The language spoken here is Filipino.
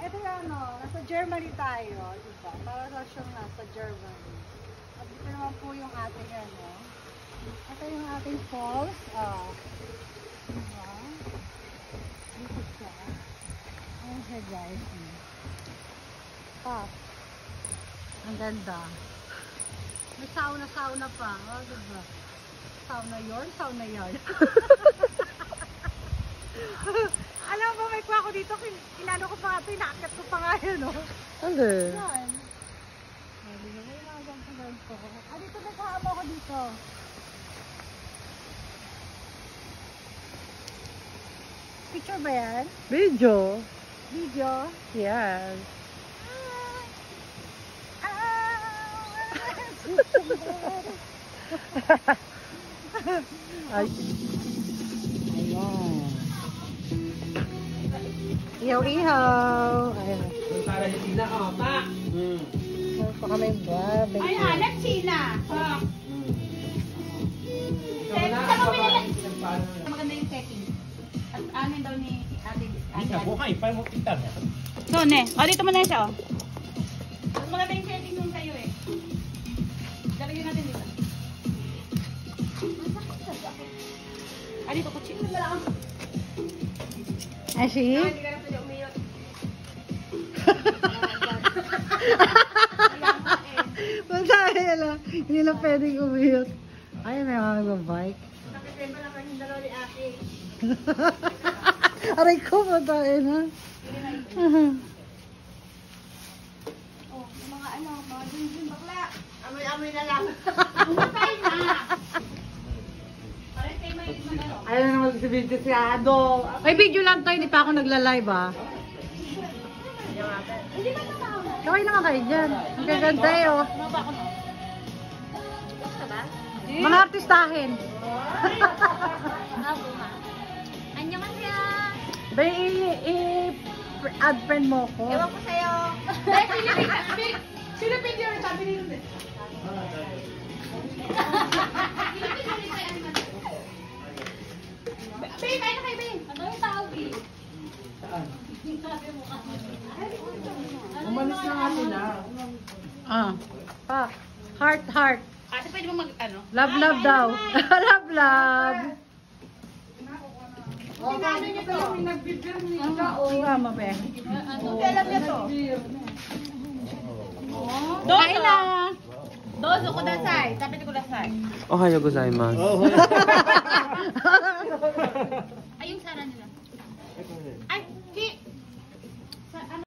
Ito yung ano, nasa Germany tayo, diba? Para sa siyang nasa Germany. At dito naman po yung ating ano. Ito yung ating falls. Diba? Dito siya. Ayan siya guys. Ang ganda. May sauna pa. Oh, diba? Sauna yun. Alam mo, may kuha ko dito. Kilala ko pa nga ito. Inaakyat ko pa nga yun, no? Ano? Yan. Hindi na kayo nakagandang ko. Dito nagkahama ko dito. Picture ba yan? Video. Video? Yes. Ay. Ayan. Ihaw-ihaw. Ayan. Para sa China, pa. Meron pa kami barbecue. Ay, anak, China. Maganda yung setting. At amin daw ni ate. Buhay, paano mo pintar niya? So, ne. O, dito mo na siya, o. Mas maganda yung setting nung sa'yo, eh. Dalagyan natin dito. Ah, dito, kutsi. Ashi? Hindi ka na pwede umiyot. Magsabi nila. Hindi na pwedeng umiyot. Ay, may mga nag-bike. Nakipemba lang kayong dalawa ni ate. Aray ko, matain ha. Oh, mga ano, mga dun bakla. Amoy-amoy na lang. Umatay na. Parang kayo may ano. Ayaw na naman si Binti si Ado. Ay, video lang to. Hindi pa ako nagla-live ah. Hindi ba ito mauna? Kaway naman kayo dyan. Ang gaganda eh oh. Ano ba ako? Gusto ba? Mga artistahin. Abo ha. Annyeonghaseyo. Ba, i-add friend mo ko. Ewan ko sa'yo. Sino video yung sabi ni Yun? Babe, kain na kayo, babe. Ano yung tawag eh? Umalis na nga sila. Pa. Heart, heart. Ate, pwede mo mag, ano? Love, love daw. Love, love. Ano niyo pa yung nag-video niyo? Ang gama ba eh. Alam niyo to? Kain na. Dozo ko dasay. Sabi ko dasay. Ohayo gozaimasu. Ay, yung sara nila. Ay,